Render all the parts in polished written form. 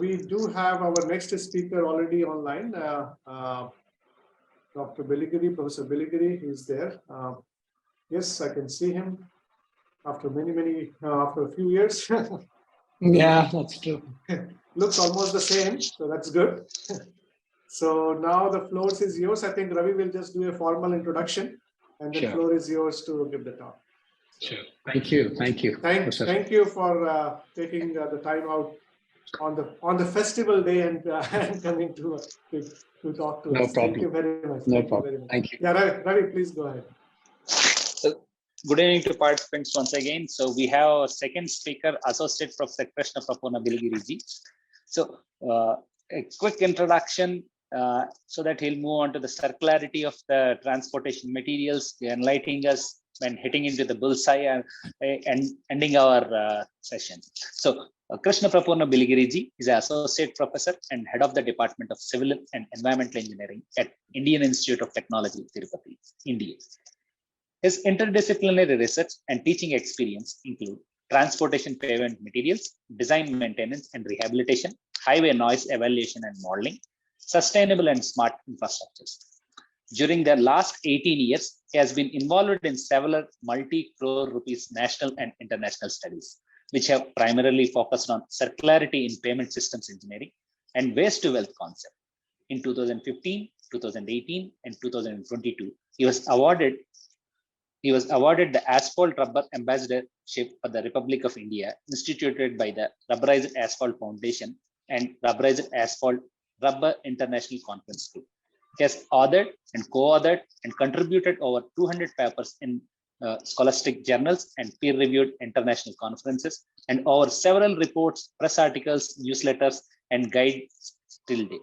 we do have our next speaker already online. Dr. Beligiri, Professor Beligiri is there. Yes, I can see him after after a few years. Yeah, that's true. Looks almost the same, so that's good. So now the floor is yours. I think Ravi will just do a formal introduction, and the floor is yours to give the talk. Sure. Thank you. Thank you. Thank you for taking the time out on the festival day and coming to talk to us. Thank you very much. No problem. Thank you. Yeah, Ravi, please go ahead. So, good evening to participants once again. So we have our second speaker, Associate Professor Krishna Prapurna Beligiri. So a quick introduction so that he'll move on to the circularity of the transportation materials, enlightening us when hitting into the bullseye and ending our session. So Krishna Prapurna Beligiri is an Associate Professor and Head of the Department of Civil and Environmental Engineering at Indian Institute of Technology, Tirupati, India. His interdisciplinary research and teaching experience include transportation pavement materials, design, maintenance and rehabilitation, highway noise evaluation and modeling, sustainable and smart infrastructures. During the last 18 years, he has been involved in several multi-crore rupees national and international studies, which have primarily focused on circularity in payment systems engineering and waste to wealth concept. In 2015, 2018, and 2022, he was awarded the Asphalt Rubber Ambassadorship for the Republic of India, instituted by the Rubberized Asphalt Foundation and Rubberized Asphalt Rubber International Conference Group. He has authored and co-authored and contributed over 200 papers in scholastic journals and peer-reviewed international conferences, and over several reports, press articles, newsletters, and guides till date.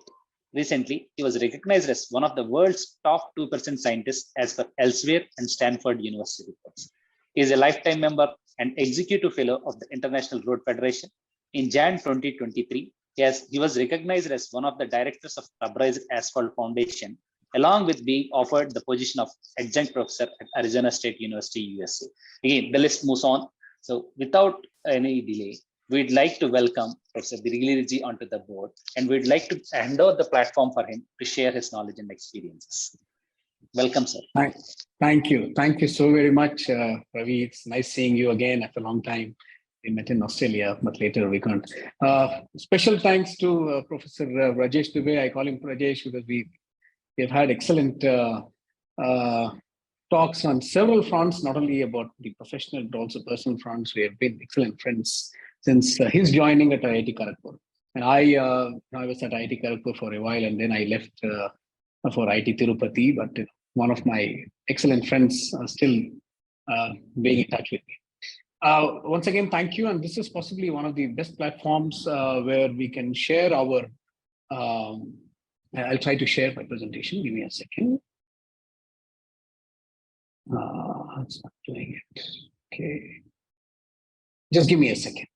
Recently, he was recognized as one of the world's top 2% scientists as per Elsevier and Stanford University reports. He is a lifetime member and executive fellow of the International Road Federation. In Jan 2023, he was recognized as one of the directors of Rubberized Asphalt Foundation, along with being offered the position of adjunct professor at Arizona State University, USA. Again, the list moves on. So without any delay, we'd like to welcome Professor Beligiri onto the board, and we'd like to hand over the platform for him to share his knowledge and experiences. Welcome, sir. Thank you. Thank you so very much, Ravi. It's nice seeing you again after a long time. We met in Australia, but later we can't. Special thanks to Professor Rajesh Dubey. I call him Rajesh because we have had excellent talks on several fronts, not only about the professional, but also personal fronts. We have been excellent friends since his joining at IIT Kharagpur. And I was at IIT Kharagpur for a while, and then I left for IIT Tirupati, but one of my excellent friends still being in touch with me. Once again, thank you. And this is possibly one of the best platforms where we can share our, I'll try to share my presentation. Give me a second. It's not doing it. Okay. Just give me a second.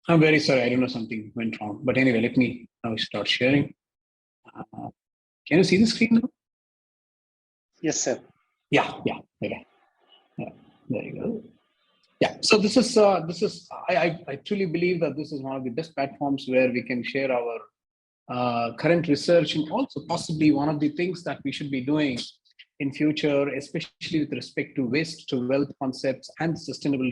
I'm very sorry. I don't know, something went wrong. But anyway, let me now start sharing. Can you see the screen now? Yes, sir. Yeah. Okay. Yeah, there you go. Yeah. So this is I truly believe that this is one of the best platforms where we can share our current research, and also possibly one of the things that we should be doing in future, especially with respect to waste to wealth concepts and sustainable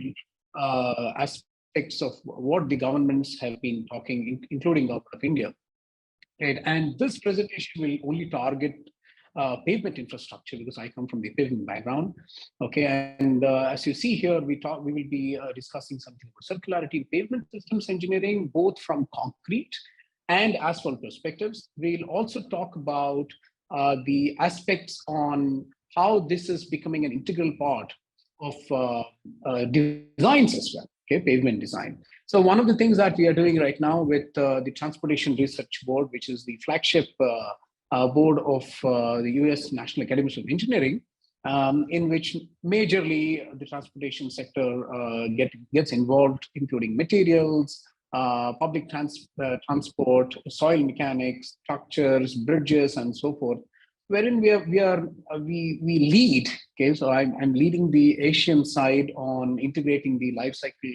aspects of what the governments have been talking, including the government of India. Right? And this presentation will only target pavement infrastructure, because I come from the pavement background. Okay, and as you see here, we will be discussing something about circularity, pavement systems engineering, both from concrete and asphalt perspectives. We'll also talk about the aspects on how this is becoming an integral part of designs as well, okay, pavement design. So one of the things that we are doing right now with the Transportation Research Board, which is the flagship board of the US National Academies of Engineering, in which majorly the transportation sector gets involved, including materials, public transport, soil mechanics, structures, bridges, and so forth, wherein we lead. Okay, so I'm leading the Asian side on integrating the life cycle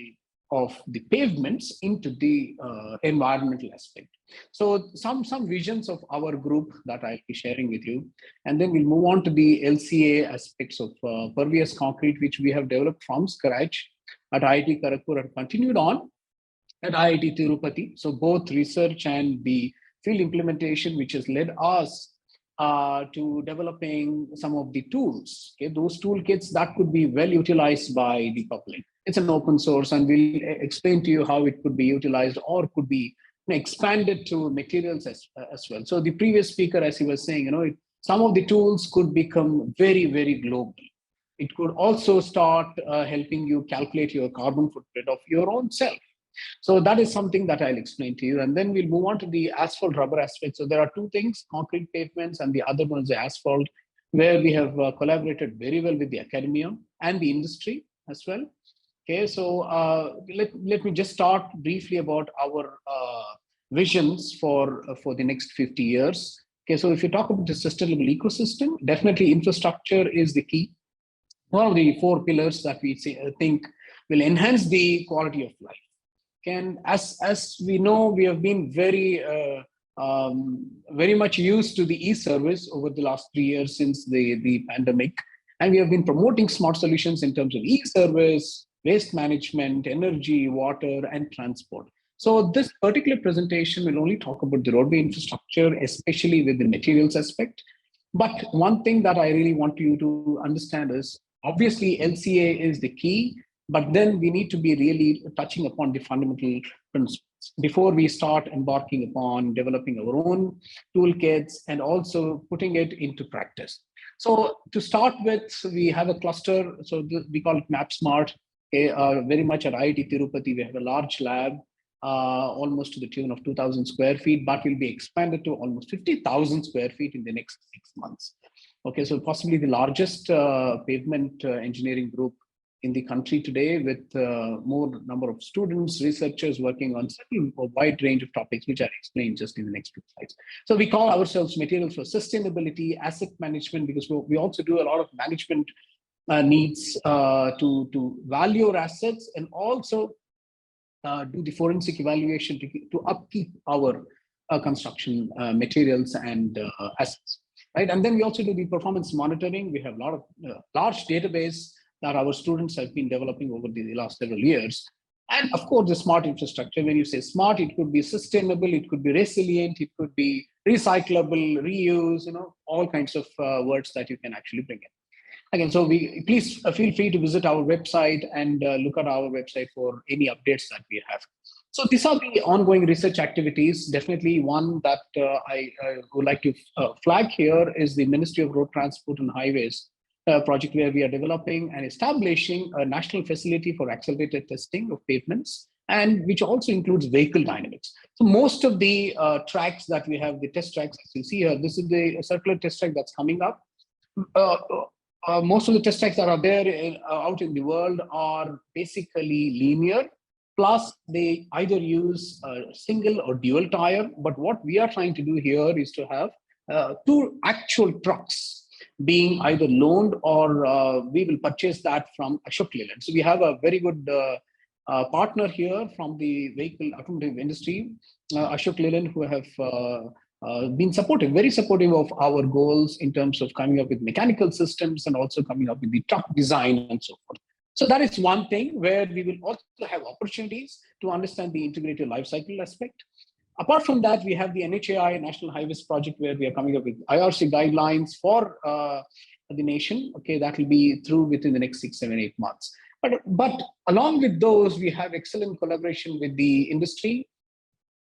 of the pavements into the environmental aspect. So some visions of our group that I'll be sharing with you, and then we'll move on to the LCA aspects of pervious concrete, which we have developed from scratch at IIT Kharagpur and continued on at IIT Tirupati. So both research and the field implementation, which has led us to developing some of the tools, okay, those toolkits that could be well utilized by the public. It's an open source, and we'll explain to you how it could be utilized or could be expanded to materials as well. So the previous speaker, as he was saying, some of the tools could become very, very global. It could also start helping you calculate your carbon footprint of your own self. So that is something that I'll explain to you. And then we'll move on to the asphalt rubber aspect. So there are two things, concrete pavements, and the other one is the asphalt, where we have collaborated very well with the academia and the industry as well. Okay, so let me just start briefly about our visions for the next 50 years. Okay, so if you talk about the sustainable ecosystem, definitely infrastructure is the key. One of the four pillars that we think will enhance the quality of life. And as we know, we have been very much used to the e-service over the last 3 years since the pandemic. And we have been promoting smart solutions in terms of e-service, waste management, energy, water, and transport. So this particular presentation will only talk about the roadway infrastructure, especially with the materials aspect. But one thing that I really want you to understand is, obviously, LCA is the key, but then we need to be really touching upon the fundamental principles before we start embarking upon developing our own toolkits and also putting it into practice. So to start with, we have a cluster. So we call it MapSmart. Very much at IIT Tirupati, we have a large lab, almost to the tune of 2,000 square feet, but will be expanded to almost 50,000 square feet in the next 6 months. Okay, so possibly the largest pavement engineering group in the country today, with more number of students, researchers working on a wide range of topics, which I'll explain just in the next few slides. So we call ourselves Materials for Sustainability, Asset Management, because we also do a lot of management needs to value our assets and also do the forensic evaluation to upkeep our construction materials and assets, right? And then we also do the performance monitoring. We have a lot of large database that our students have been developing over the last several years. And of course, the smart infrastructure. When you say smart, it could be sustainable, it could be resilient, it could be recyclable, reuse, all kinds of words that you can actually bring in. Again, so please feel free to visit our website and look at our website for any updates that we have. So these are the ongoing research activities. Definitely one that I would like to flag here is the Ministry of Road Transport and Highways project, where we are developing and establishing a national facility for accelerated testing of pavements, and which also includes vehicle dynamics. So most of the tracks that we have, the test tracks, as you see here, this is the circular test track that's coming up. Most of the test tracks that are there out in the world are basically linear, plus they either use a single or dual tire. But what we are trying to do here is to have two actual trucks being either loaned or we will purchase that from Ashok Leyland. So we have a very good partner here from the vehicle automotive industry, Ashok Leyland, who have been supportive, very supportive of our goals in terms of coming up with mechanical systems and also coming up with the truck design and so forth. So that is one thing where we will also have opportunities to understand the integrated life cycle aspect. Apart from that, we have the NHAI, National Highways Project, where we are coming up with IRC guidelines for the nation. Okay, that will be through within the next 6, 7, 8 months. But along with those, we have excellent collaboration with the industry.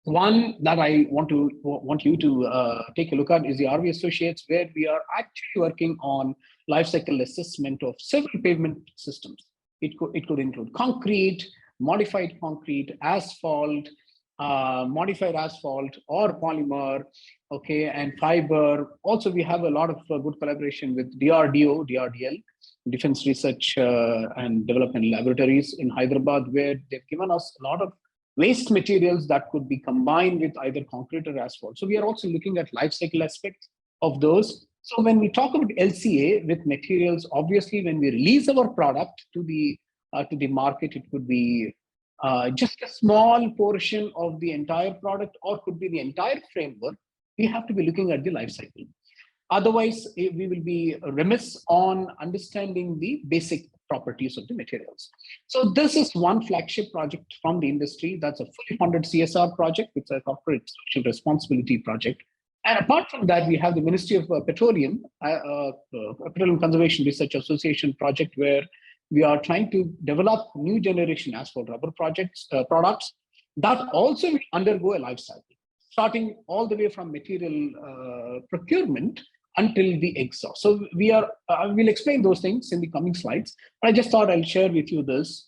One that I want you to take a look at is the RV Associates, where we are actually working on life cycle assessment of several pavement systems. It could include concrete, modified concrete, asphalt, modified asphalt or polymer, okay, and fiber. Also, we have a lot of good collaboration with DRDO, DRDL, Defense Research and Development Laboratories in Hyderabad, where they've given us a lot of waste materials that could be combined with either concrete or asphalt. So we are also looking at life cycle aspects of those. So when we talk about LCA with materials, obviously when we release our product to the market, it could be just a small portion of the entire product, or could be the entire framework. We have to be looking at the life cycle. Otherwise, we will be remiss on understanding the basic properties of the materials. So this is one flagship project from the industry. That's a fully funded CSR project. It's a corporate social responsibility project. And apart from that, we have the Ministry of Petroleum Conservation Research Association project, where we are trying to develop new generation asphalt rubber products that also will undergo a life cycle, starting all the way from material procurement until the exhaust. So we'll explain those things in the coming slides, but I just thought I'll share with you this.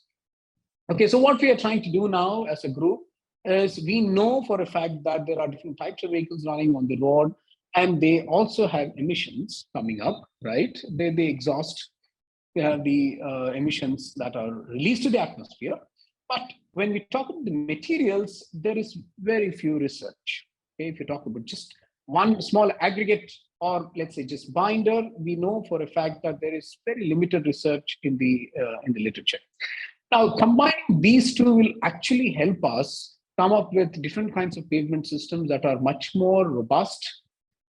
Okay, so what we are trying to do now as a group is, we know for a fact that there are different types of vehicles running on the road, and they also have emissions coming up, right? They exhaust. We have the emissions that are released to the atmosphere. But when we talk about the materials, there is very few research. Okay, if you talk about just one small aggregate, or let's say just binder, we know for a fact that there is very limited research in the literature. Now, combining these two will actually help us come up with different kinds of pavement systems that are much more robust,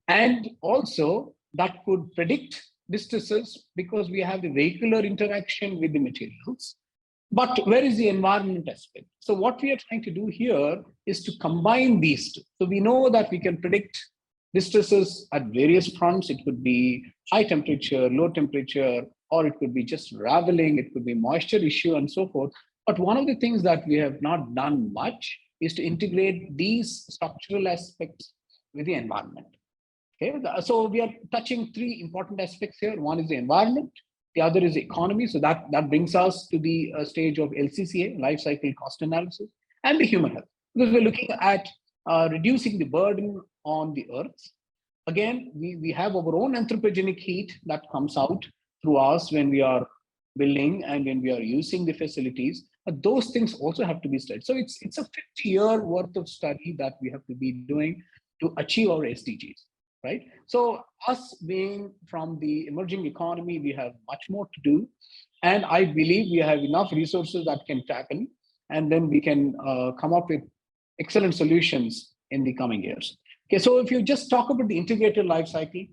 and also that could predict distances, because we have the vehicular interaction with the materials. But where is the environment aspect? So what we are trying to do here is to combine these two. So we know that we can predict distresses at various fronts. It could be high temperature, low temperature, or it could be just raveling, it could be moisture issue and so forth. But one of the things that we have not done much is to integrate these structural aspects with the environment. Okay, so we are touching three important aspects here. One is the environment, the other is the economy. So that brings us to the stage of LCCA, life cycle cost analysis, and the human health, because we're looking at reducing the burden on the earth. Again, we have our own anthropogenic heat that comes out through us when we are building and when we are using the facilities. But those things also have to be studied. So it's a 50-year worth of study that we have to be doing to achieve our SDGs, right? So us being from the emerging economy, we have much more to do. And I believe we have enough resources that can tackle, and then we can come up with excellent solutions in the coming years. Okay, so if you just talk about the integrated life cycle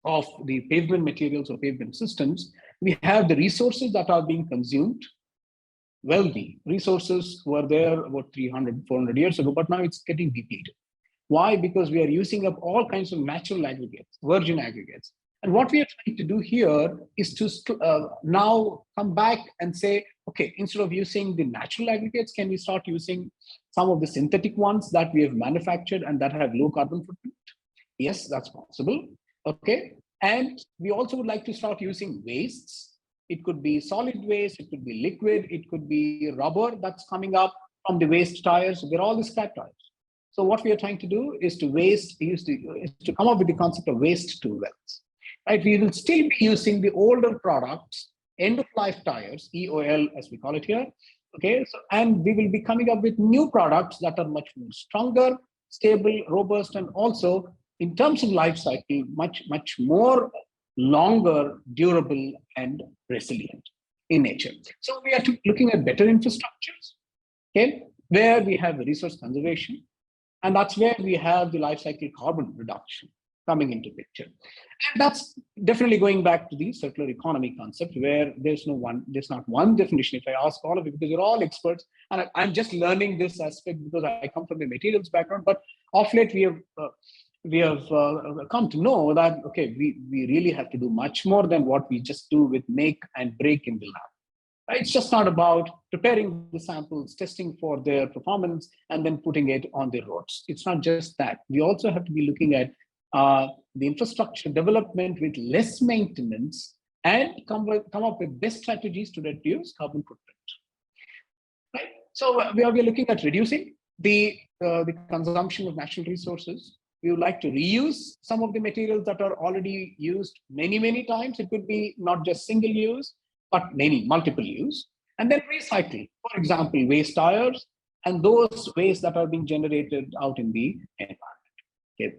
of the pavement materials or pavement systems, we have the resources that are being consumed. Well, the resources were there about 300, 400 years ago, but now it's getting depleted. Why? Because we are using up all kinds of natural aggregates, virgin aggregates. And what we are trying to do here is to now come back and say, okay, instead of using the natural aggregates, can we start using some of the synthetic ones that we have manufactured and that have low carbon footprint? Yes, that's possible. Okay. And we also would like to start using wastes. It could be solid waste, it could be liquid, it could be rubber that's coming up from the waste tires. They're all the scrap tires. So what we are trying to do is to come up with the concept of waste to wealth. Right? We will still be using the older products, end of life tires, EOL as we call it here. Okay, so and we will be coming up with new products that are much more stronger, stable, robust, and also in terms of life cycle, much more longer, durable, and resilient in nature. So we are looking at better infrastructures, okay, where we have resource conservation, and that's where we have the life cycle carbon reduction. coming into picture. And that's definitely going back to the circular economy concept, where there's not one definition. If I ask all of you, because you're all experts, and I'm just learning this aspect because I come from a materials background, but of late we have come to know that, okay, we really have to do much more than what we just do with make and break in the lab. It's just not about preparing the samples, testing for their performance, and then putting it on the roads. It's not just that. We also have to be looking at the infrastructure development with less maintenance and come up with best strategies to reduce carbon footprint. Right? So we are looking at reducing the consumption of natural resources. We would like to reuse some of the materials that are already used many times. It could be not just single use, but multiple use. And then recycle, for example, waste tires and those waste that are being generated out in the environment. Okay.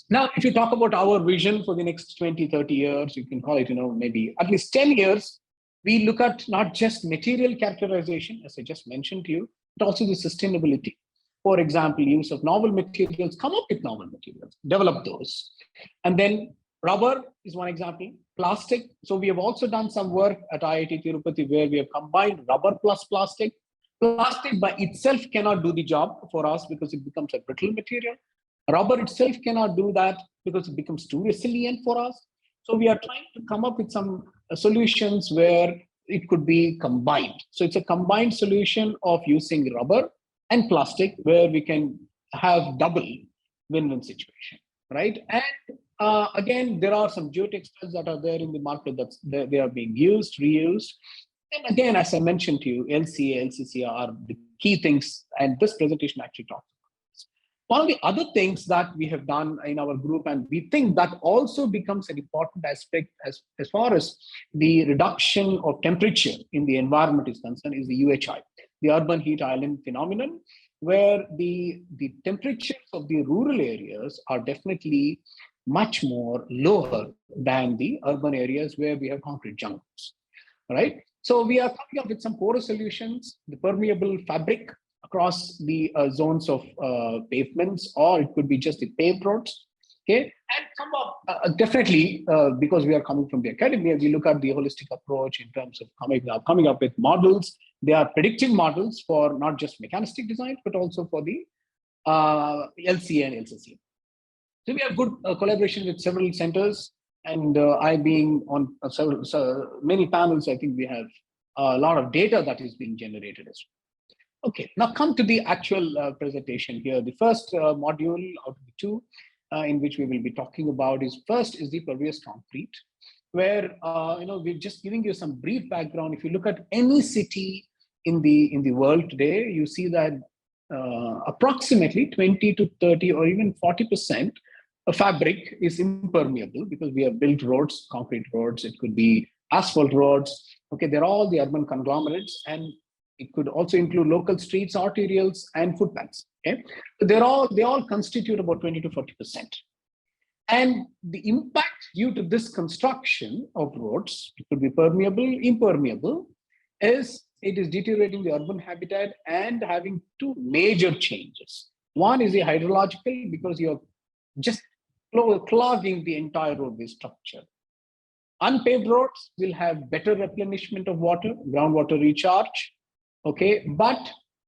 Now, if you talk about our vision for the next 20, 30 years, you can call it, maybe at least 10 years, we look at not just material characterization, as I just mentioned to you, but also the sustainability. For example, use of novel materials, come up with novel materials, develop those. And then rubber is one example, plastic. So we have also done some work at IIT Tirupati where we have combined rubber plus plastic. Plastic by itself cannot do the job for us because it becomes a brittle material. Rubber itself cannot do that because it becomes too resilient for us. So we are trying to come up with some solutions where it could be combined. So it's a combined solution of using rubber and plastic where we can have double win-win situation, right? And again, there are some geotextiles that are there in the market that they are being used, reused. And again, as I mentioned to you, LCA, LCC are the key things, and this presentation actually talks about this. One of the other things that we have done in our group, and we think that also becomes an important aspect as far as the reduction of temperature in the environment is concerned, is the UHI, the urban heat island phenomenon, where the temperatures of the rural areas are definitely much more lower than the urban areas where we have concrete jungles, right? So we are coming up with some porous solutions, the permeable fabric across the zones of pavements, or it could be just the paved roads, okay? And come up, definitely, because we are coming from the academia, we look at the holistic approach in terms of coming up with models. They are predictive models for not just mechanistic design, but also for the LCA and LCC. So we have good collaboration with several centers, and I being on many panels, I think we have a lot of data that is being generated as well. Okay, now come to the actual presentation here. The first module out of the two in which we will be talking about is the pervious concrete, where we're just giving you some brief background. If you look at any city in the world today, you see that approximately 20 to 30 or even 40% of fabric is impermeable because we have built roads, concrete roads. It could be asphalt roads. Okay, they're all the urban conglomerates, and it could also include local streets, arterials, and footpaths. Okay, so they all constitute about 20 to 40%. And the impact due to this construction of roads, it could be permeable, impermeable, is it is deteriorating the urban habitat and having two major changes. One is the hydrological, because you're just clogging the entire roadway structure. Unpaved roads will have better replenishment of water, groundwater recharge. Okay, but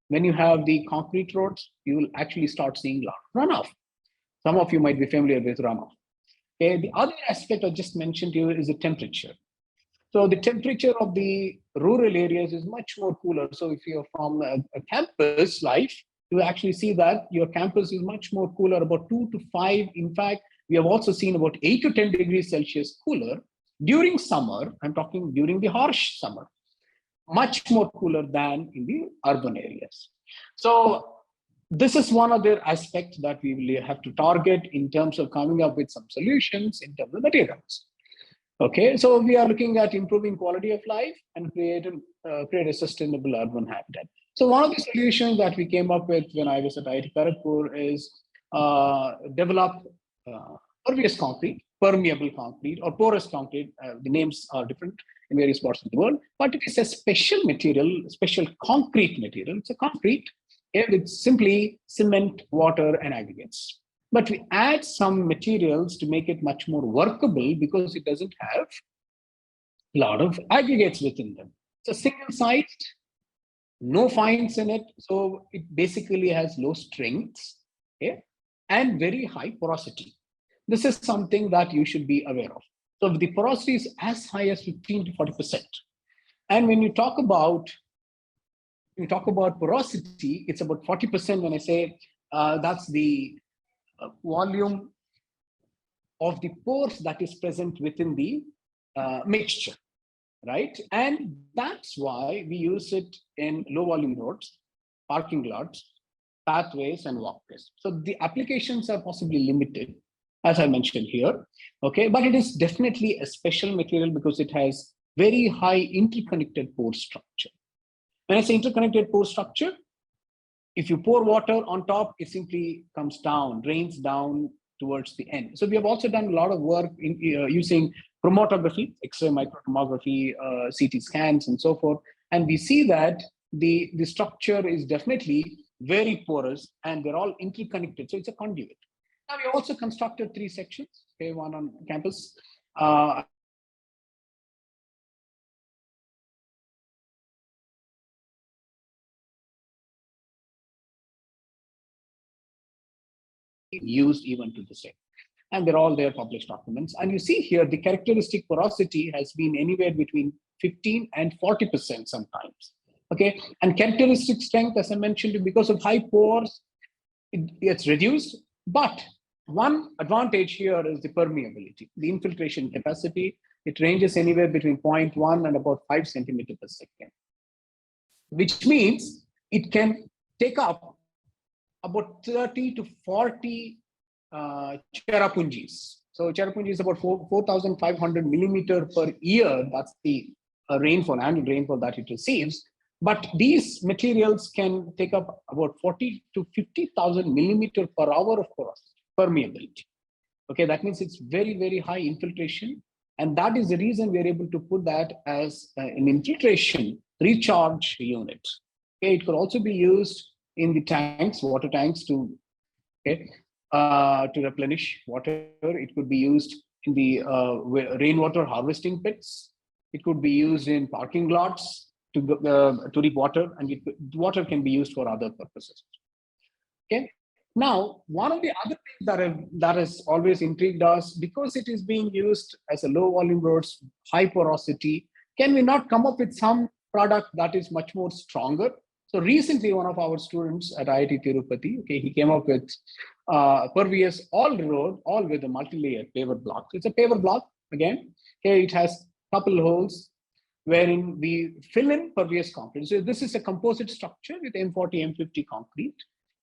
when you have the concrete roads, you will actually start seeing a lot of runoff. Some of you might be familiar with runoff. Okay, the other aspect I just mentioned to you is the temperature. So the temperature of the rural areas is much more cooler. So if you're from a campus life, you actually see that your campus is much more cooler, about 2 to 5. In fact, we have also seen about 8 to 10 degrees Celsius cooler during summer. I'm talking during the harsh summer, much more cooler than in the urban areas. So this is one other aspect that we will have to target in terms of coming up with some solutions in terms of materials. Okay, so we are looking at improving quality of life and create a sustainable urban habitat. So one of the solutions that we came up with when I was at IIT Kharagpur is develop pervious concrete, permeable concrete, or porous concrete. The names are different in various parts of the world, but it is a special material, special concrete material. It's a concrete with simply cement, water, and aggregates. but we add some materials to make it much more workable because it doesn't have a lot of aggregates within them. It's a single-sized, no fines in it, so it basically has low strengths, okay, and very high porosity. This is something that you should be aware of. So the porosity is as high as 15 to 40%. And when you talk about porosity, it's about 40% when I say that's the volume of the pores that is present within the mixture, right? And that's why we use it in low volume roads, parking lots, pathways, and walkways. So the applications are possibly limited, as I mentioned here, okay? But it is definitely a special material because it has very high interconnected pore structure. When I say interconnected pore structure, if you pour water on top, it simply comes down, drains down towards the end. So we have also done a lot of work in using chromatography, X-ray microtomography, CT scans, and so forth. And we see that the structure is definitely very porous and they're all interconnected. So it's a conduit. Now we also constructed 3 sections, okay, one on campus. Used even to this day. And they're all their published documents. And you see here, the characteristic porosity has been anywhere between 15 and 40% sometimes. Okay, and characteristic strength, as I mentioned, because of high pores, it gets reduced. But one advantage here is the permeability, the infiltration capacity. It ranges anywhere between 0.1 and about 5 centimeters per second, which means it can take up about 30 to 40 cherrapunjis. So cherrapunji is about 4,500 millimeter per year. That's the rainfall, annual rainfall that it receives. But these materials can take up about 40 to 50,000 millimeter per hour of permeability. Okay, that means it's very, very high infiltration. And that is the reason we're able to put that as an infiltration recharge unit. Okay, it could also be used in the tanks, water tanks, to replenish water. It could be used in the rainwater harvesting pits. It could be used in parking lots to reap water, and water can be used for other purposes. Okay. Now, one of the other things that has always intrigued us, because it is being used as a low volume roads, high porosity, can we not come up with some product that is much more stronger? So recently, one of our students at IIT Tirupati, okay, he came up with pervious all road, all with a multi-layered paver block. It's a paver block again. Okay, it has a couple holes wherein we fill in pervious concrete. So this is a composite structure with M40, M50 concrete,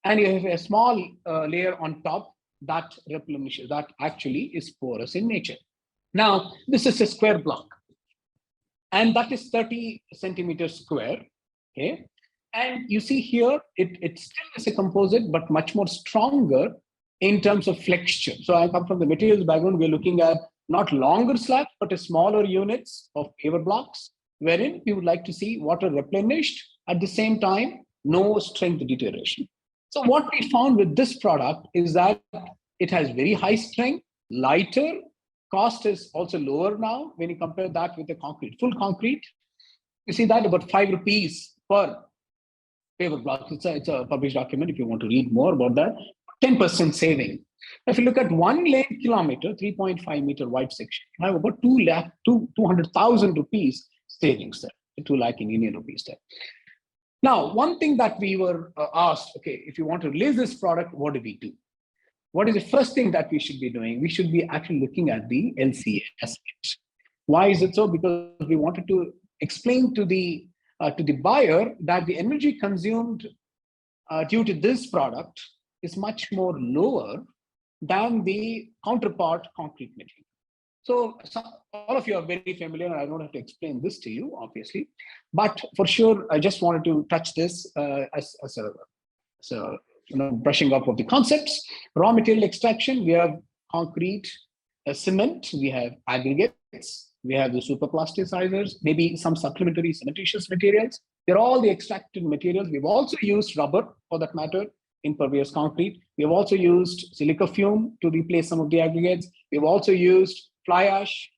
and you have a small layer on top that replenishes, that actually is porous in nature. Now, this is a square block, and that is 30 centimeters square. Okay. And you see here, it still is a composite, but much more stronger in terms of flexure. So I come from the materials background. We're looking at not longer slabs, but a smaller units of paver blocks, wherein we would like to see water replenished at the same time, no strength deterioration. So what we found with this product is that it has very high strength, lighter, cost is also lower now when you compare that with the concrete. Full concrete, you see that about 5 rupees per paver block. It's a published document if you want to read more about that. 10% saving. If you look at 1 lane kilometer, 3.5 meter wide section, you have about 200,000 rupees savings there, 2 lakh Indian rupees there. Now, one thing that we were asked, okay, if you want to release this product, what do we do? What is the first thing that we should be doing? We should be actually looking at the LCA aspect. Why is it so? Because we wanted to explain to the buyer that the energy consumed due to this product is much more lower than the counterpart concrete material. So all of you are very familiar, and I don't have to explain this to you, obviously. But for sure, I just wanted to touch this as a brushing up of the concepts. Raw material extraction, we have concrete, cement, we have aggregates, we have the superplasticizers, maybe some supplementary cementitious materials. They're all the extracted materials. We've also used rubber, for that matter, impervious concrete. We have also used silica fume to replace some of the aggregates. We've also used fly ash.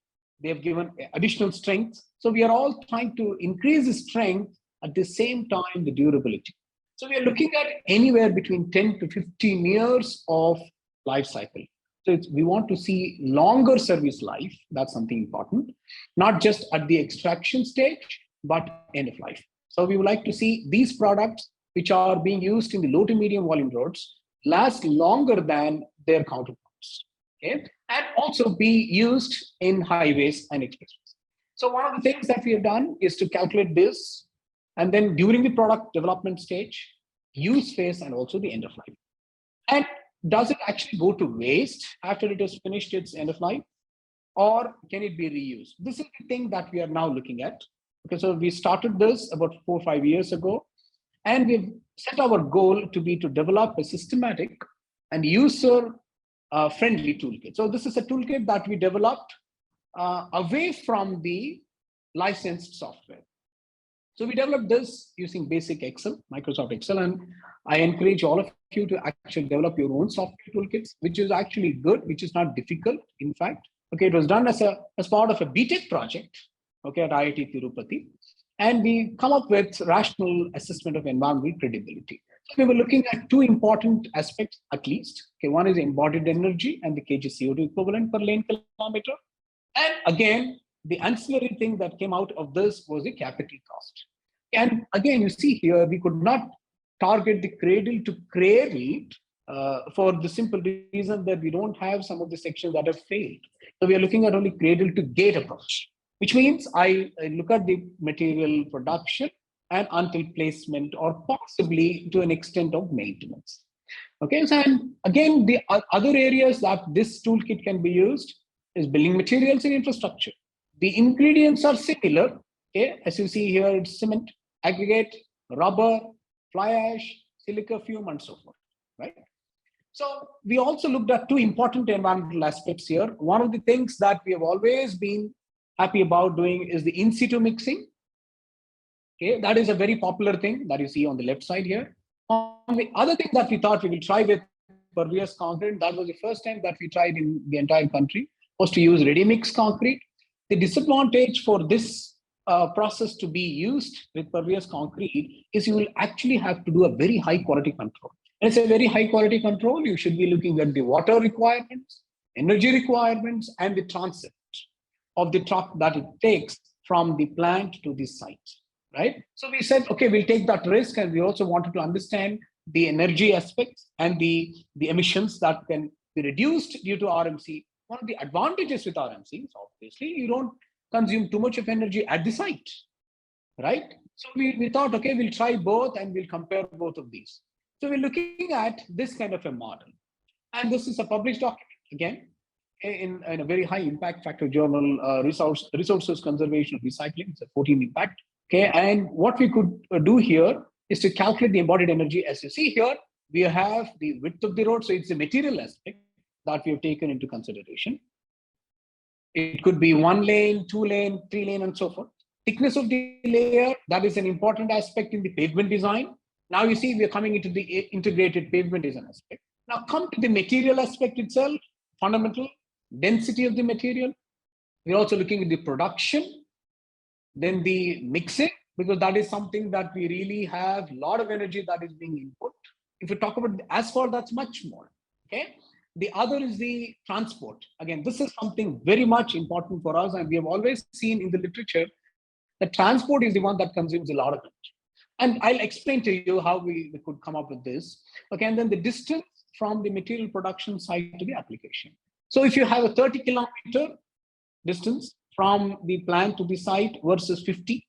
They have given additional strength. So we are all trying to increase the strength at the same time the durability. So we are looking at anywhere between 10 to 15 years of life cycle. So we want to see longer service life. That's something important, not just at the extraction stage, but end of life. So we would like to see these products, which are being used in the low to medium volume roads, last longer than their counterparts, okay? And also be used in highways and expressways. So one of the things that we have done is to calculate this, and then during the product development stage, use phase, and also the end of life. And does it actually go to waste after it has finished its end of life, or can it be reused? This is the thing that we are now looking at. Okay, so we started this about 4 or 5 years ago, and we've set our goal to be to develop a systematic and user friendly toolkit. So this is a toolkit that we developed away from the licensed software. So we developed this using basic Excel, Microsoft Excel, and I encourage all of you to actually develop your own software toolkits, which is actually good, which is not difficult, in fact. Okay, it was done as part of a BTech project, okay, at IIT Tirupati, and we come up with rational assessment of environmental credibility. So we were looking at two important aspects, at least. Okay, one is embodied energy and the kg CO2 equivalent per lane kilometer, and again, the ancillary thing that came out of this was the capital cost. And again, you see here, we could not target the cradle to cradle for the simple reason that we don't have some of the sections that have failed. So we are looking at only cradle to gate approach, which means I look at the material production and until placement, or possibly to an extent of maintenance. Okay, so and again, the other areas that this toolkit can be used is building materials and infrastructure. The ingredients are similar. Okay, as you see here, it's cement, aggregate, rubber, fly ash, silica fume, and so forth, right? So we also looked at two important environmental aspects here. One of the things that we have always been happy about doing is the in situ mixing. Okay, that is a very popular thing that you see on the left side here. On the other thing that we thought we will try with pervious concrete, that was the first time that we tried in the entire country, was to use ready mix concrete. The disadvantage for this process to be used with pervious concrete is you will actually have to do a very high quality control. And it's a very high quality control. You should be looking at the water requirements, energy requirements, and the transit of the truck that it takes from the plant to the site, right? So we said, okay, we'll take that risk, and we also wanted to understand the energy aspects and the emissions that can be reduced due to RMC. One of the advantages with RMC is obviously you don't consume too much of energy at the site, right? So we thought, okay, we'll try both and we'll compare both of these. So we're looking at this kind of a model. And this is a published document, again, in a very high impact factor journal, Resources Conservation and Recycling. It's a 14 impact. Okay, and what we could do here is to calculate the embodied energy. As you see here, we have the width of the road. So it's the material aspect that we have taken into consideration. It could be 1 lane, 2 lane, 3 lane, and so forth. Thickness of the layer, that is an important aspect in the pavement design. Now you see we're coming into the integrated pavement design aspect. Now come to the material aspect itself, fundamental, density of the material. We're also looking at the production, then the mixing, because that is something that we really have a lot of energy that is being input. If we talk about the asphalt, that's much more, okay? The other is the transport. Again, this is something very much important for us, and we have always seen in the literature that transport is the one that consumes a lot of energy. And I'll explain to you how we could come up with this. Okay, and then the distance from the material production site to the application. So if you have a 30 kilometer distance from the plant to the site versus 50,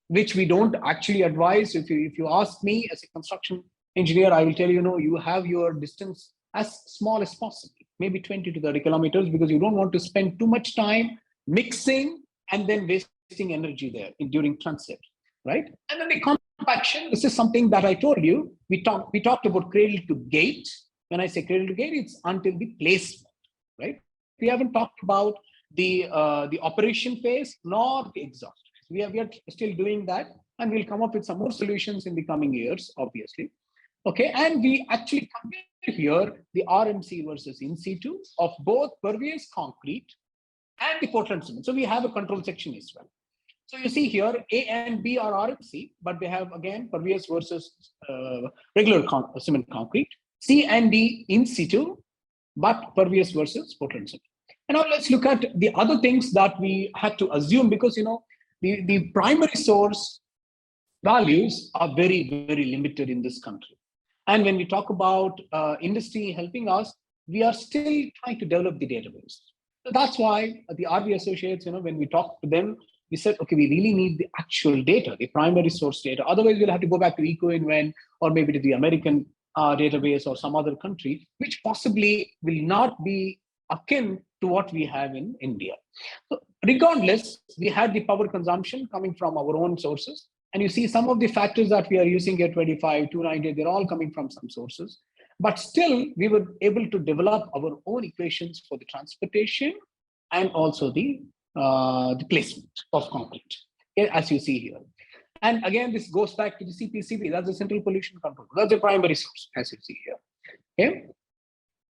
which we don't actually advise. If you ask me as a construction engineer, I will tell you, no, you have your distance as small as possible, maybe 20 to 30 kilometers, because you don't want to spend too much time mixing and then wasting energy there during transit, right? And then the compaction, this is something that I told you, we talked about cradle to gate. When I say cradle to gate, it's until the placement, right? We haven't talked about the operation phase nor the exhaust. We are still doing that, and we'll come up with some more solutions in the coming years, obviously. Okay, and we actually compare here the RMC versus in situ of both pervious concrete and the Portland cement. So we have a control section as well. So you see here, A and B are RMC, but they have again pervious versus regular cement concrete. C and D in situ, but pervious versus Portland cement. And now let's look at the other things that we had to assume, because the primary source values are very, very limited in this country. And when we talk about industry helping us, we are still trying to develop the database. So that's why the RV associates, when we talk to them, we said, okay, we really need the actual data, the primary source data. Otherwise, we'll have to go back to EcoInvent or maybe to the American database or some other country, which possibly will not be akin to what we have in India. So regardless, we had the power consumption coming from our own sources. And you see some of the factors that we are using here, 25, 290, they're all coming from some sources. But still, we were able to develop our own equations for the transportation and also the placement of concrete, as you see here. And again, this goes back to the CPCB, that's the central pollution control. That's the primary source, as you see here. Okay.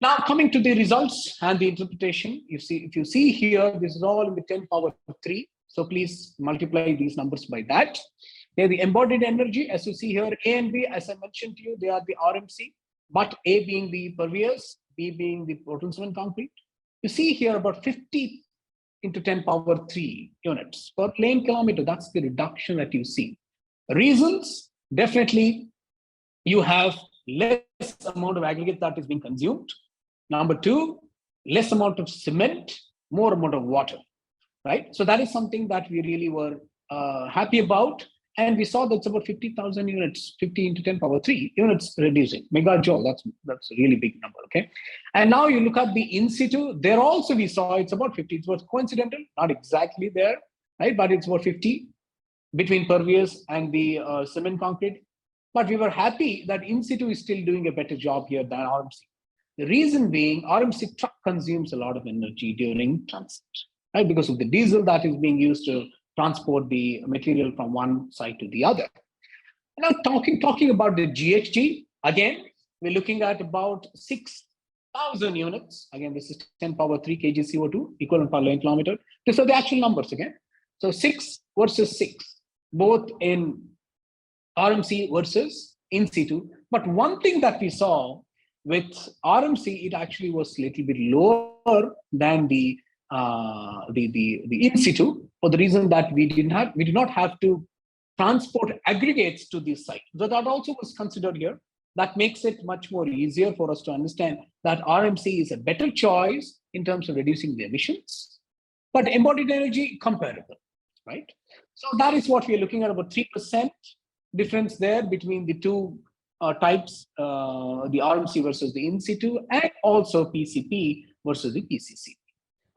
Now, coming to the results and the interpretation, if you see here, this is all in the 10 power 3. So please multiply these numbers by that. They're the embodied energy, as you see here, A and B, as I mentioned to you, they are the RMC, but A being the pervious, B being the Portland cement concrete. You see here about 50 into 10 power 3 units per lane kilometer. That's the reduction that you see. Reasons, definitely, you have less amount of aggregate that is being consumed. Number two, less amount of cement, more amount of water, right? So that is something that we really were happy about. And we saw that's about 50,000 units, 50 into 10 power 3 units reducing. Megajoule, that's a really big number, okay? And now you look at the in situ, there also we saw it's about 50. It was coincidental, not exactly there, right? But it's about 50 between pervious and the cement concrete. But we were happy that in situ is still doing a better job here than RMC. The reason being, RMC truck consumes a lot of energy during transit, right? Because of the diesel that is being used to transport the material from one side to the other. Now, talking about the GHG, again, we're looking at about 6,000 units. Again, this is 10 power 3 kg CO2, equivalent per lane kilometer. These are the actual numbers again. So 6 versus 6, both in RMC versus in situ. But one thing that we saw with RMC, it actually was a little bit lower than the in situ, for the reason that we did not have to transport aggregates to this site. So that also was considered here. That makes it much more easier for us to understand that RMC is a better choice in terms of reducing the emissions, but embodied energy comparable, right? So that is what we are looking at, about 3% difference there between the two types, the RMC versus the in situ, and also PCP versus the PCC.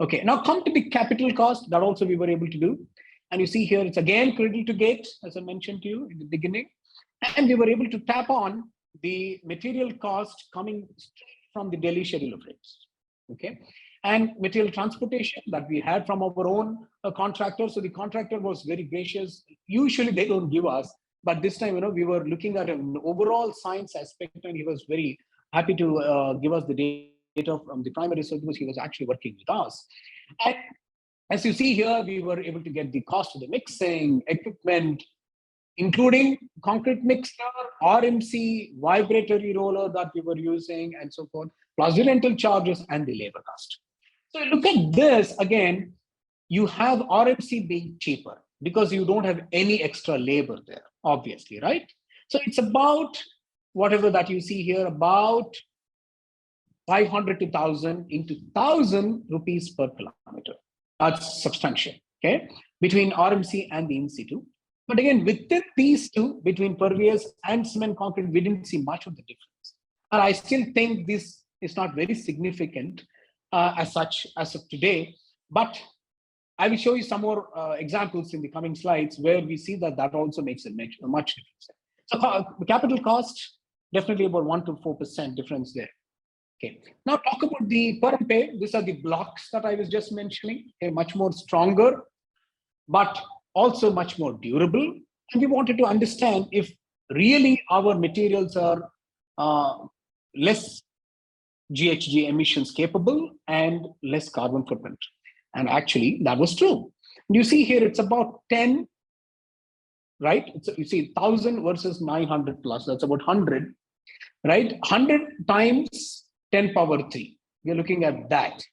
Okay, now come to the capital cost, that also we were able to do. And you see here, it's again cradle to gate, as I mentioned to you in the beginning. And we were able to tap on the material cost coming straight from the daily schedule of rates. Okay, and material transportation that we had from our own contractor. So the contractor was very gracious. Usually they don't give us, but this time, we were looking at an overall science aspect, and he was very happy to give us the data from the primary source, because he was actually working with us. And as you see here, we were able to get the cost of the mixing, equipment, including concrete mixer, RMC, vibratory roller that we were using, and so forth, plus the rental charges and the labor cost. So look at this again, you have RMC being cheaper because you don't have any extra labor there, obviously, right? So it's about whatever that you see here, about 500 to 1,000 into 1,000 rupees per kilometer. That's substantial, okay, between RMC and the in situ. But again, within these two, between pervious and cement concrete, we didn't see much of the difference. And I still think this is not very significant as such as of today. But I will show you some more examples in the coming slides where we see that also makes a much difference. So the capital cost, definitely about 1 to 4% difference there. Okay, now talk about the per pay. These are the blocks that I was just mentioning, okay, much more stronger, but also much more durable. And we wanted to understand if really our materials are less GHG emissions capable and less carbon footprint. And actually, that was true. You see here, it's about 10, right? You see 1,000 versus 900 plus, that's about 100, right? 100 times 10 power 3. We're looking at that.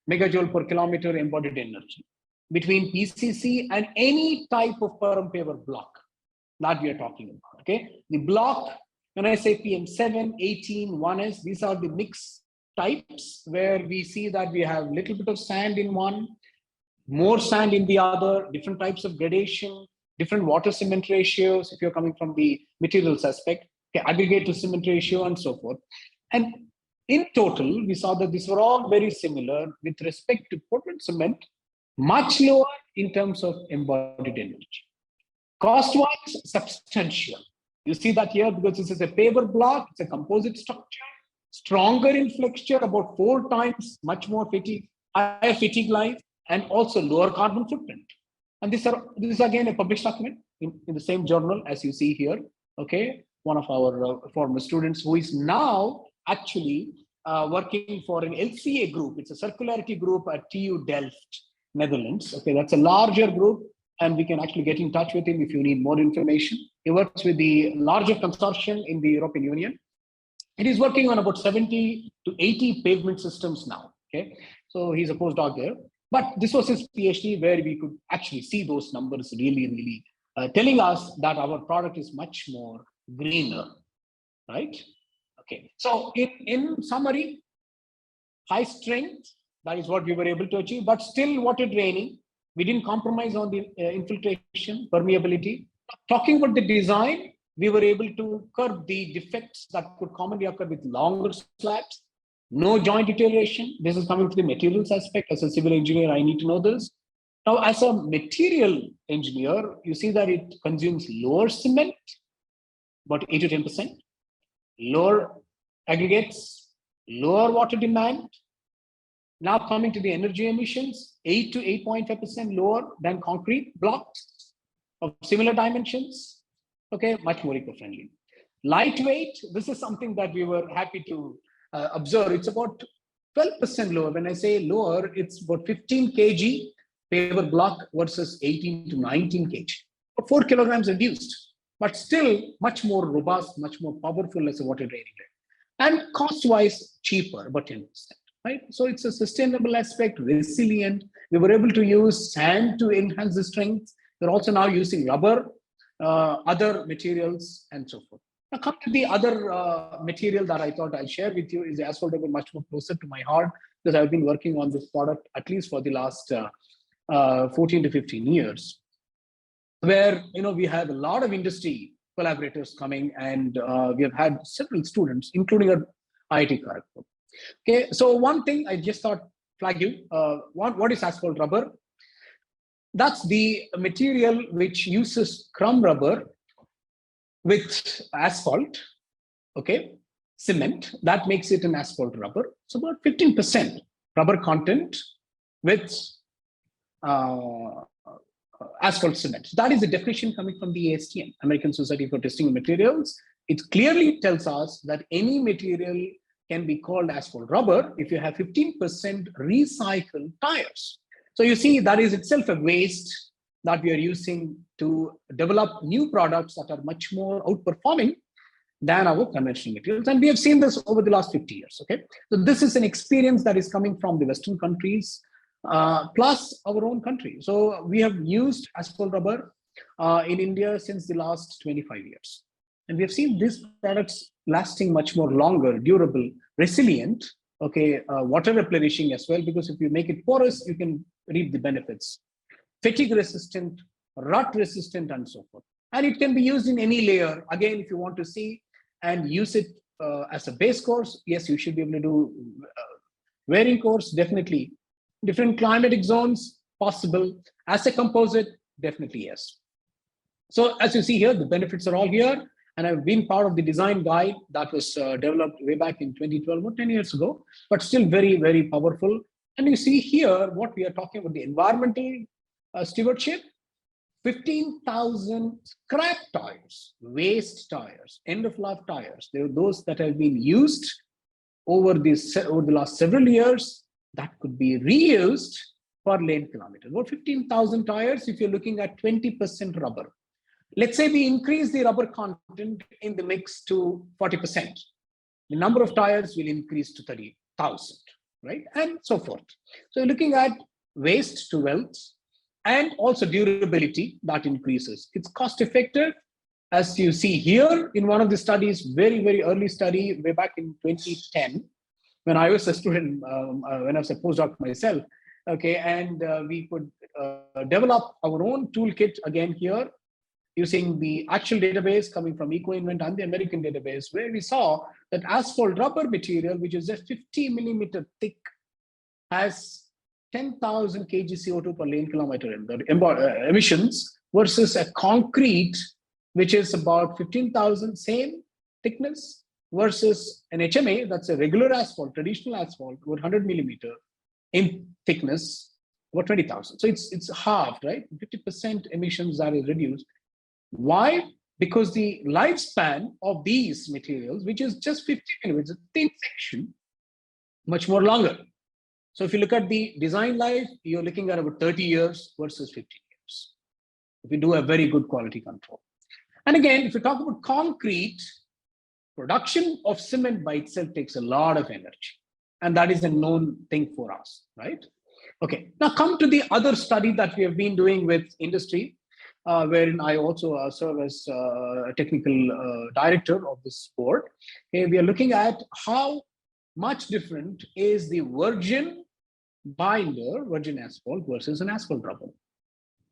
Megajoule per kilometer embodied energy between PCC and any type of perm paver block that we are talking about, okay? The block, when I say PM7, 18, 1S, these are the mix types where we see that we have little bit of sand in one, more sand in the other, different types of gradation, different water cement ratios, if you're coming from the materials aspect, okay, aggregate to cement ratio and so forth. And in total, we saw that these were all very similar with respect to Portland cement, much lower in terms of embodied energy. Cost-wise, substantial. You see that here because this is a paver block, it's a composite structure, stronger in flexure, about 4 times, much more fatigue, higher fatigue life, and also lower carbon footprint. And this is again a published document in the same journal as you see here. Okay, one of our former students who is now actually working for an LCA group. It's a circularity group at TU Delft, Netherlands. Okay, that's a larger group, and we can actually get in touch with him if you need more information. He works with the larger consortium in the European Union. It is working on about 70 to 80 pavement systems now. Okay, so he's a postdoc there. But this was his PhD where we could actually see those numbers really telling us that our product is much more greener, right? Okay, so in summary, high strength, that is what we were able to achieve, but still water draining. We didn't compromise on the infiltration, permeability. Talking about the design, we were able to curb the defects that could commonly occur with longer slabs. No joint deterioration. This is coming to the materials aspect. As a civil engineer, I need to know this. Now, as a material engineer, you see that it consumes lower cement, about 8 to 10%, lower aggregates, lower water demand. Now coming to the energy emissions, 8 to 8.5% lower than concrete blocks of similar dimensions. Okay, much more eco-friendly. Lightweight, this is something that we were happy to observe. It's about 12% lower. When I say lower, it's about 15 kg paver block versus 18 to 19 kg. About 4 kilograms reduced, but still much more robust, much more powerful as a water draining layer. And cost-wise, cheaper, about 10%. Right? So it's a sustainable aspect, resilient. We were able to use sand to enhance the strength. We're also now using rubber, other materials, and so forth. Now, come to the other material that I thought I'd share with you is the asphalt rubber, much more closer to my heart because I've been working on this product at least for the last 14 to 15 years, where we have a lot of industry collaborators coming, and we have had several students, including at IIT Kharagpur. Okay, so one thing I just thought flag you. What is asphalt rubber? That's the material which uses crumb rubber with asphalt, okay, cement. That makes it an asphalt rubber. So about 15% rubber content with asphalt cement. That is the definition coming from the ASTM, American Society for Testing Materials. It clearly tells us that any material can be called asphalt rubber if you have 15% recycled tires. So you see that is itself a waste that we are using to develop new products that are much more outperforming than our conventional materials. And we have seen this over the last 50 years, okay? So this is an experience that is coming from the Western countries, plus our own country. So we have used asphalt rubber in India since the last 25 years. And we have seen these products lasting much more longer, durable, resilient, okay, water replenishing as well, because if you make it porous, you can reap the benefits. Fatigue resistant, rut resistant, and so forth. And it can be used in any layer. Again, if you want to see and use it as a base course, yes, you should be able to do wearing course, definitely. Different climatic zones, possible. As a composite, definitely yes. So as you see here, the benefits are all here. And I've been part of the design guide that was developed way back in 2012, or 10 years ago, but still very, very powerful. And you see here what we are talking about, the environmental stewardship, 15,000 scrap tires, waste tires, end-of-life tires. There are those that have been used over the last several years that could be reused per lane kilometer. About 15,000 tires if you're looking at 20% rubber. Let's say we increase the rubber content in the mix to 40%. The number of tires will increase to 30,000, right? And so forth. So you're looking at waste to wealth and also durability that increases. It's cost effective. As you see here in one of the studies, very, very early study way back in 2010, when I was a student, when I was a postdoc myself, okay, and we could develop our own toolkit again here using the actual database coming from EcoInvent and the American database, where we saw that asphalt rubber material, which is just 50 millimeter thick, has 10,000 kg CO2 per lane kilometer in the emissions versus a concrete, which is about 15,000, same thickness, versus an HMA, that's a regular asphalt, traditional asphalt, about 100 millimeter in thickness, about 20,000. So it's halved, right? 50% emissions are reduced. Why? Because the lifespan of these materials, which is just 50 millimeters, a thin section, much more longer. So if you look at the design life, you're looking at about 30 years versus 15 years. If you do a very good quality control. And again, if you talk about concrete, production of cement by itself takes a lot of energy. And that is a known thing for us, right? Okay, now come to the other study that we have been doing with industry, wherein I also serve as a technical director of this board. Okay, we are looking at how much different is the virgin binder, virgin asphalt versus an asphalt rubber.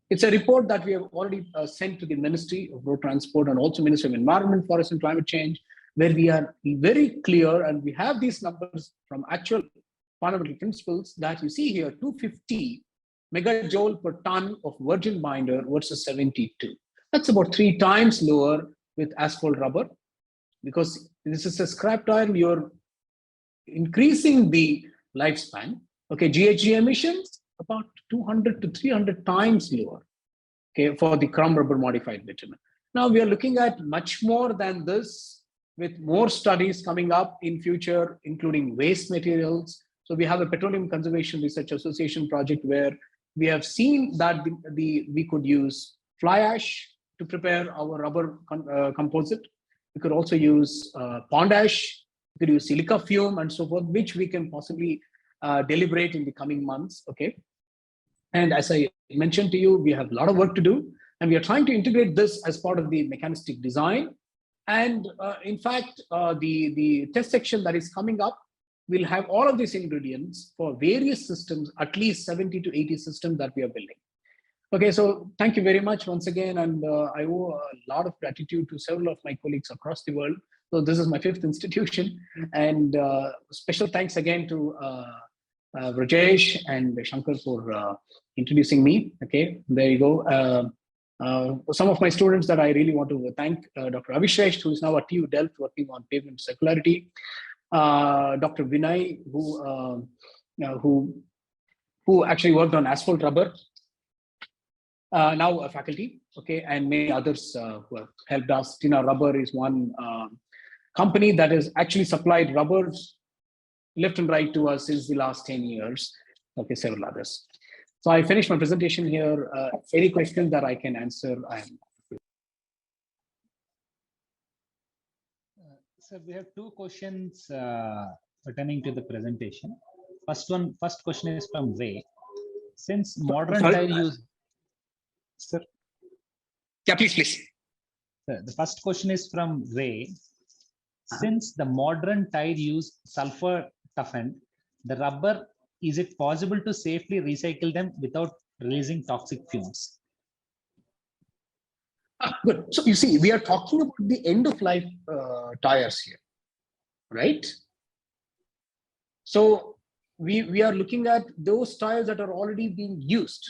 It's a report that we have already sent to the Ministry of Road Transport and also Ministry of Environment, Forest and Climate Change, where we are very clear and we have these numbers from actual fundamental principles that you see here, 250 megajoule per ton of virgin binder versus 72. That's about 3 times lower with asphalt rubber, because this is a scrap tire, you're increasing the lifespan. Okay, GHG emissions about 200 to 300 times lower, okay, for the crumb rubber modified bitumen. Now we are looking at much more than this, with more studies coming up in future, including waste materials. So we have a Petroleum Conservation Research Association project where we have seen that we could use fly ash to prepare our rubber composite. We could also use pond ash, we could use silica fume and so forth, which we can possibly deliberate in the coming months, okay? And as I mentioned to you, we have a lot of work to do, and we are trying to integrate this as part of the mechanistic design. And in fact, the test section that is coming up will have all of these ingredients for various systems, at least 70 to 80 systems that we are building. Okay, so thank you very much once again, and I owe a lot of gratitude to several of my colleagues across the world. So this is my 5th institution, and special thanks again to Rajesh and Shankar for introducing me. Okay, there you go. Some of my students that I really want to thank, Dr. Avishresh, who is now at TU Delft working on pavement circularity, Dr. Vinay, who actually worked on asphalt rubber, now a faculty, okay, and many others who have helped us. Tina Rubber is one company that has actually supplied rubbers left and right to us since the last 10 years, okay, several others. So I finished my presentation here. Any questions that I can answer? Sir, we have 2 questions pertaining to the presentation. First question is from Ray. Since modern tire use, sir. Yeah, please. Sir, the first question is from Ray. Since the modern tire use sulfur toughened, the rubber, is it possible to safely recycle them without releasing toxic fumes? Good. So you see, we are talking about the end of life tires here, right? So we are looking at those tires that are already being used,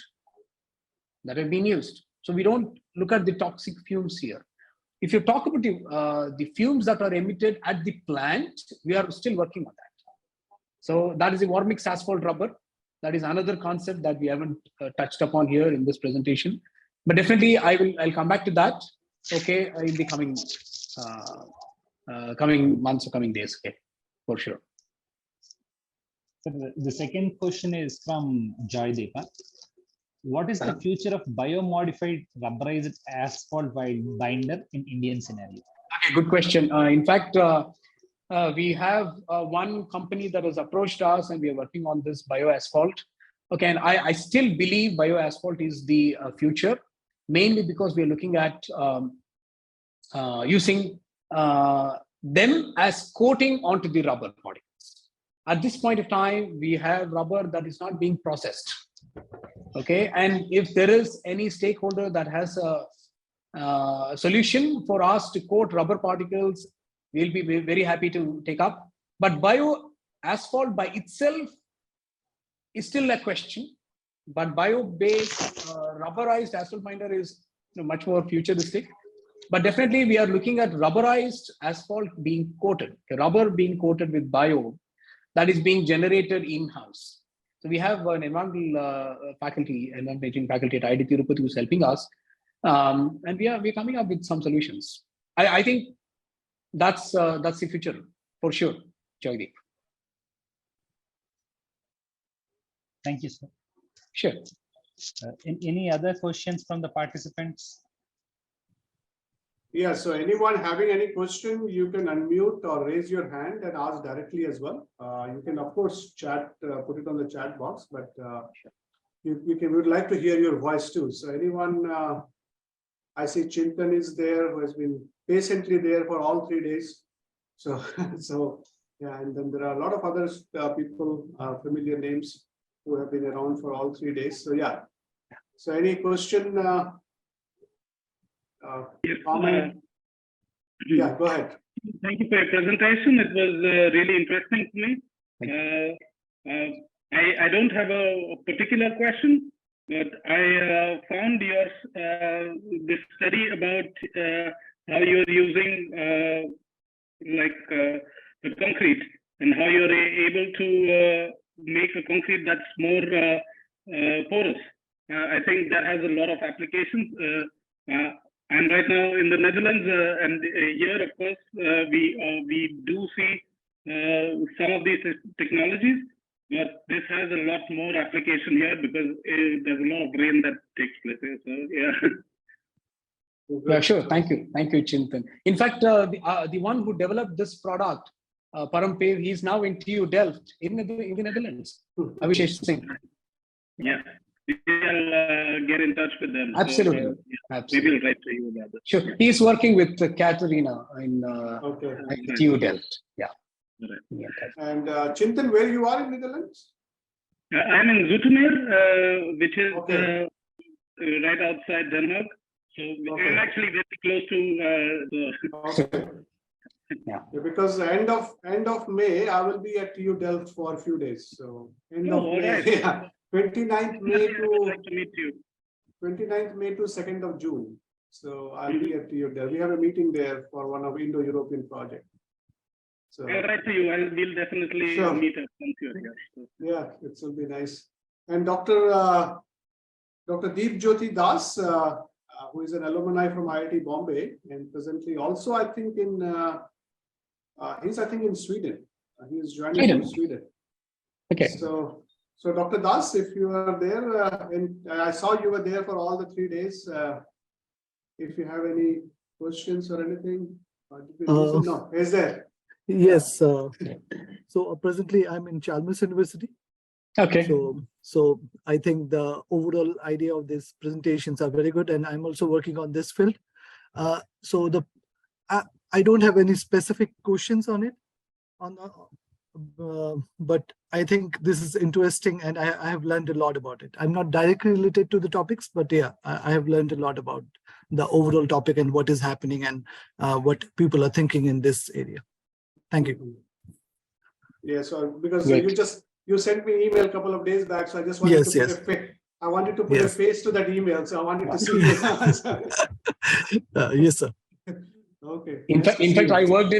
So we don't look at the toxic fumes here. If you talk about the fumes that are emitted at the plant, we are still working on that. So that is the warm mix asphalt rubber. That is another concept that we haven't touched upon here in this presentation. But definitely, I'll come back to that. Okay, in the coming months or coming days. Okay, for sure. The second question is from Joydeepa. What is the future of biomodified rubberized asphalt binder in Indian scenario? Okay, good question. In fact, we have one company that has approached us, and we are working on this bioasphalt. Okay, and I still believe bioasphalt is the future, mainly because we are looking at using them as coating onto the rubber particles. At this point of time, we have rubber that is not being processed. Okay, and if there is any stakeholder that has a solution for us to coat rubber particles, we'll be very happy to take up. But bioasphalt by itself is still a question. But bio-based rubberized asphalt binder is much more futuristic. But definitely, we are looking at rubberized asphalt being coated, rubber being coated with bio that is being generated in-house. So we have an environmental faculty at IIT Tirupati who's helping us, and we're coming up with some solutions. I think that's the future for sure, Joydeep. Thank you, sir. Sure. Any other questions from the participants? Yeah, so anyone having any question, you can unmute or raise your hand and ask directly as well. You can, of course, chat, put it on the chat box, but we would like to hear your voice too. So anyone, I see Chintan is there, who has been patiently there for all 3 days. So, yeah, and then there are a lot of other people, familiar names who have been around for all 3 days. So yeah, so any question? Comment? Yeah, go ahead. Thank you for your presentation. It was really interesting to me. I don't have a particular question, but I found your this study about how you're using the concrete and how you're able to make a concrete that's more porous. I think that has a lot of applications. And right now in the Netherlands and here, of course, we do see some of these technologies, but this has a lot more application here because there's a lot of rain that takes place here. So yeah. Yeah, sure. Thank you, Chintan. In fact, the one who developed this product, Parampev, he's now in TU Delft in the Netherlands. Abhishek Singh. Yeah. We'll get in touch with them. Absolutely. So, Absolutely. Maybe we'll write to you about that. Sure. He's working with Katerina in TU Delft. Yeah. Right. Yeah. And Chintan, where you are in Netherlands? I'm in Zoetermeer, which is right outside Den Haag. So I'm actually very close to Yeah. Because end of May, I will be at TU Delft for a few days. So end of May, right. yeah. 29th May nice to meet you. 29th May to 2nd of June. So I'll be at TU Delft. We have a meeting there for one of Indo-European project. So I'll write to you. We'll definitely meet up once you're here. So. Yeah, it will be nice. And Dr. Deep Jyoti Das, who is an alumni from IIT Bombay, and presently also I think in he's in Sweden. He is joining from Sweden. Okay. So Dr. Das, if you are there, and I saw you were there for all the 3 days. If you have any questions or anything, no, is there? Yes. So presently I'm in Chalmers University. Okay. So I think the overall idea of these presentations are very good, and I'm also working on this field. So I don't have any specific questions on it, but I think this is interesting, and I have learned a lot about it. I'm not directly related to the topics, but yeah, I have learned a lot about the overall topic and what is happening and what people are thinking in this area. Thank you. Yeah, so because you sent me email a couple of days back, so I just wanted to put a face to that email, so I wanted to see. Yes, sir. Okay. In fact, I worked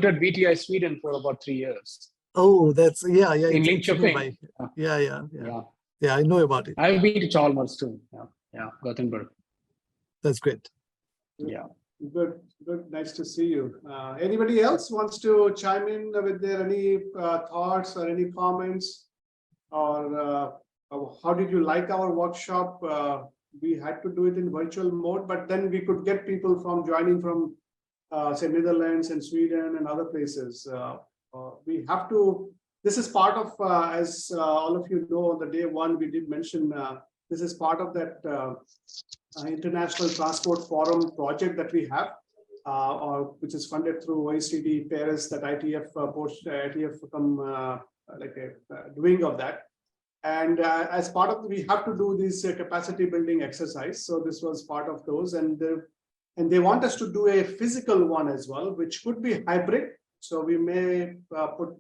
at VTI Sweden for about 3 years. Oh, that's in Linköping. Yeah, I know about it. I've been to Chalmers too. Yeah, Gothenburg. That's great. Yeah. Good, nice to see you. Anybody else wants to chime in with their any thoughts or any comments? Or how did you like our workshop? We had to do it in virtual mode, but then we could get people from joining from say Netherlands and Sweden and other places. We have to, this is part of, as all of you know, on the day one, we did mention, this is part of that International Transport Forum project that we have, or which is funded through OECD Paris, that ITF become like a doing of that. And as part of, we have to do this capacity building exercise. So this was part of those, and they want us to do a physical one as well, which could be hybrid. So we may put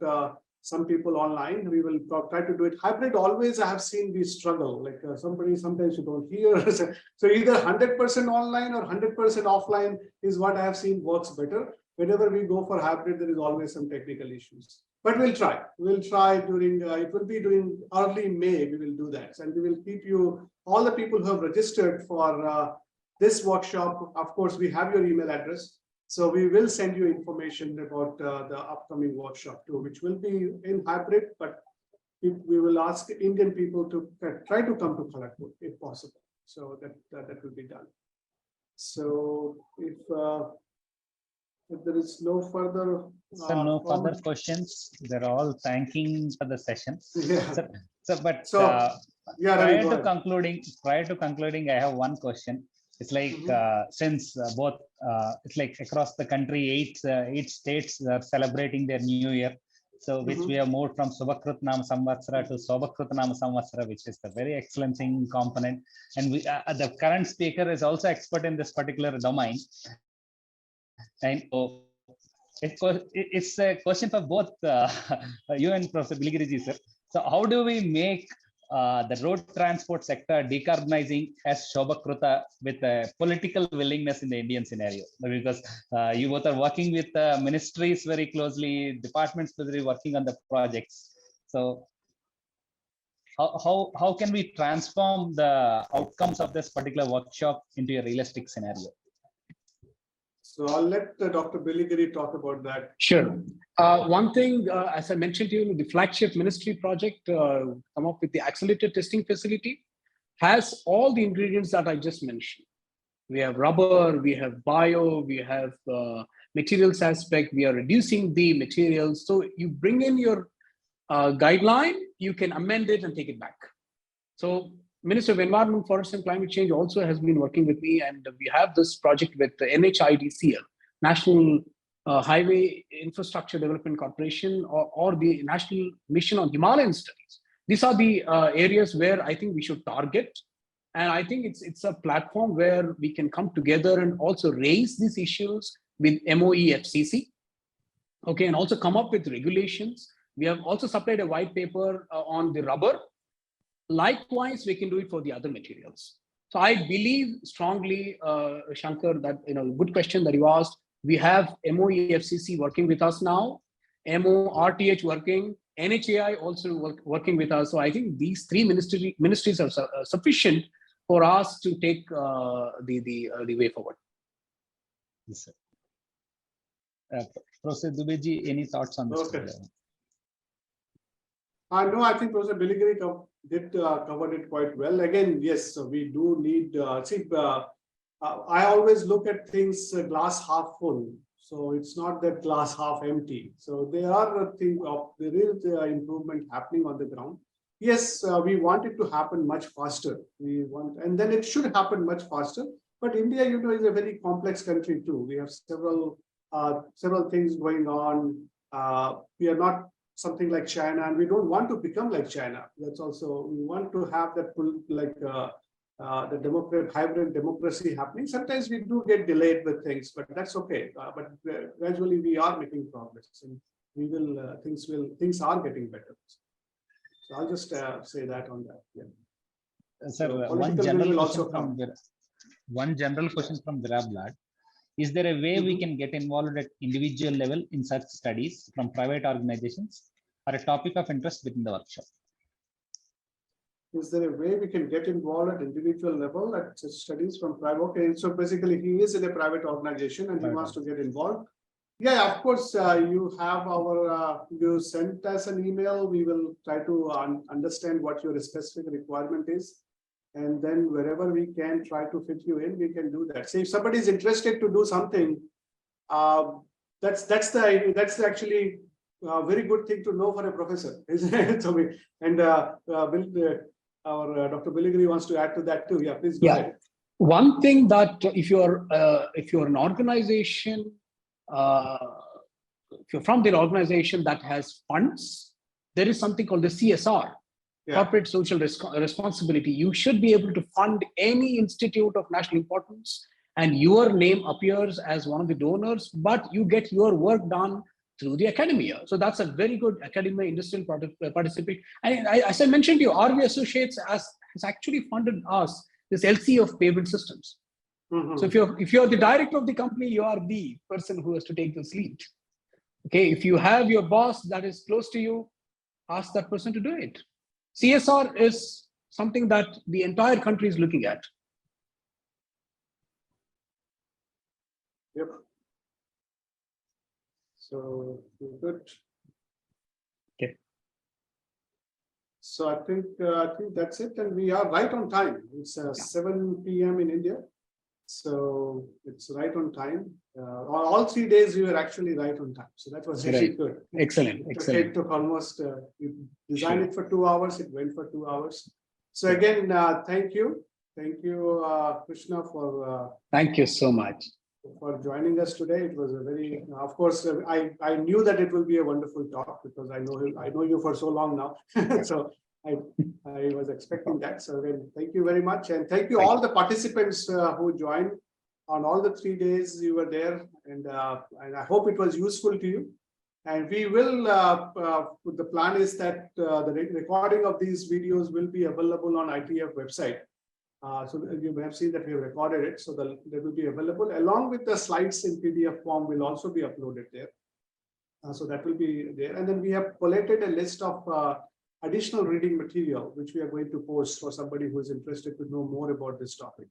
some people online. We will try to do it hybrid. Always, I have seen we struggle. Like sometimes you don't hear. So either 100% online or 100% offline is what I have seen works better. Whenever we go for hybrid, there is always some technical issues. But we'll try. We'll try during. It will be during early May. We will do that, and we will keep you, all the people who have registered for this workshop. Of course, we have your email address. So we will send you information about the upcoming workshop too, which will be in hybrid, but we will ask Indian people to try to come to Kharagpur if possible. So that will be done. So if there is no further no further questions. They're all thanking for the session. Yeah. Yeah, Ravi, prior to concluding, I have one question. It's like since both it's like across the country, eight states are celebrating their new year. So which we have moved from Subhakrut Nama Samvatsara to Sobakrut Nama Samvatsara, which is a very excellent component. And we the current speaker is also expert in this particular domain. And so it's a question for both you and Professor Biligiri sir. So how do we make the road transport sector decarbonizing as Shobakruta with a political willingness in the Indian scenario? Because you both are working with ministries very closely, departments very working on the projects. So how can we transform the outcomes of this particular workshop into a realistic scenario? So I'll let Dr. Biligiri talk about that. Sure. One thing, as I mentioned to you, the flagship ministry project, come up with the accelerated testing facility, has all the ingredients that I just mentioned. We have rubber, we have bio, we have materials aspect, we are reducing the materials. So you bring in your guideline, you can amend it and take it back. So Minister of Environment, Forest and Climate Change also has been working with me, and we have this project with the NHIDCL, National Highway Infrastructure Development Corporation, or the National Mission on Himalayan Studies. These are the areas where I think we should target. And I think it's a platform where we can come together and also raise these issues with MOE FCC, okay, and also come up with regulations. We have also supplied a white paper on the rubber. Likewise, we can do it for the other materials. So I believe strongly, Shankar, that good question that you asked. We have MOE FCC working with us now, MORTH working, NHAI also working with us. So I think these three ministries are sufficient for us to take the way forward. Yes, sir. Professor Dubeji, any thoughts on this? Okay. No, I think Professor Biligiri did covered it quite well. Again, yes, so we do need, I always look at things glass half full. So it's not that glass half empty. So there is improvement happening on the ground. Yes, we want it to happen much faster. And then it should happen much faster. But India, is a very complex country too. We have several things going on. We are not something like China, and we don't want to become like China. That's also, we want to have that the hybrid democracy happening. Sometimes we do get delayed with things, but that's okay. But gradually we are making progress, and we will things are getting better. So I'll just say that on that. Yeah. Sir, So one general question from Virablad. Is there a way we can get involved at individual level in such studies from private organizations, or a topic of interest within the workshop? is there a way we can get involved at individual level at studies from private? Okay, so basically he is in a private organization and he wants to get involved. Yeah, of course, you have our, you sent us an email. We will try to understand what your specific requirement is. And then wherever we can try to fit you in, we can do that. So if somebody is interested to do something, that's actually a very good thing to know for a professor, isn't it? So our Dr. Biligiri wants to add to that too. Yeah, please go ahead. One thing that if you're an organization, if you're from the organization that has funds, there is something called the CSR, corporate social responsibility. You should be able to fund any institute of national importance, and your name appears as one of the donors, but you get your work done through the academia. So that's a very good academia industrial participate. And as I mentioned to you, RV Associates has actually funded us this LC of pavement systems. So if you're the director of the company, you are the person who has to take this lead. Okay, if you have your boss that is close to you, ask that person to do it. CSR is something that the entire country is looking at. Yep. So good. Okay. So I think that's it, and we are right on time. It's 7 p.m. in India, so it's right on time. All 3 days we were actually right on time, so that was really good. Excellent, excellent. It took almost. We designed it for 2 hours. It went for 2 hours. So again, thank you, Krishna, for. Thank you so much For joining us today. It was a very, of course, I knew that it will be a wonderful talk because I know you for so long now. So I was expecting that. So again, thank you very much. And thank you all the participants who joined on all the 3 days you were there. And I hope it was useful to you. And we will, the plan is that the recording of these videos will be available on ITF website. So you may have seen that we have recorded it, so they will be available along with the slides in PDF form will also be uploaded there. So that will be there. And then we have collated a list of additional reading material, which we are going to post for somebody who is interested to know more about this topic.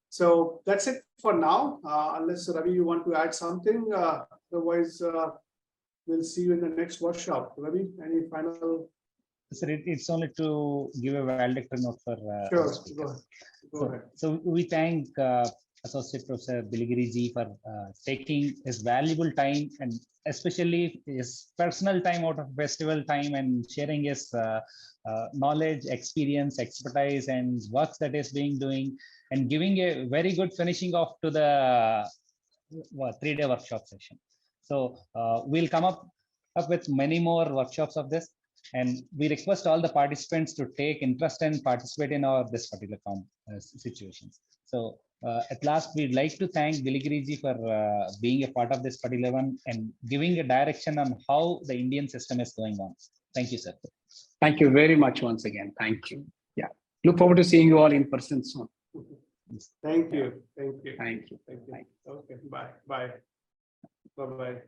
So that's it for now, unless Ravi, you want to add something. Otherwise, we'll see you in the next workshop. Ravi, any final? Sir, it's only to give a valedictory note for. Sure, go ahead. So we thank Associate Professor Biligiri ji for taking his valuable time and especially his personal time out of festival time and sharing his knowledge, experience, expertise, and works that is being doing and giving a very good finishing off to the 3-day workshop session. So we'll come up with many more workshops of this. And we request all the participants to take interest and participate in this particular situations. So at last, we'd like to thank Biligiri ji for being a part of this particular one and giving a direction on how the Indian system is going on. Thank you, sir. Thank you very much once again. Thank you. Yeah. Look forward to seeing you all in person soon. Thank you. Thank you. Thank you. Thank you. Okay. Bye. Bye. Bye. Bye.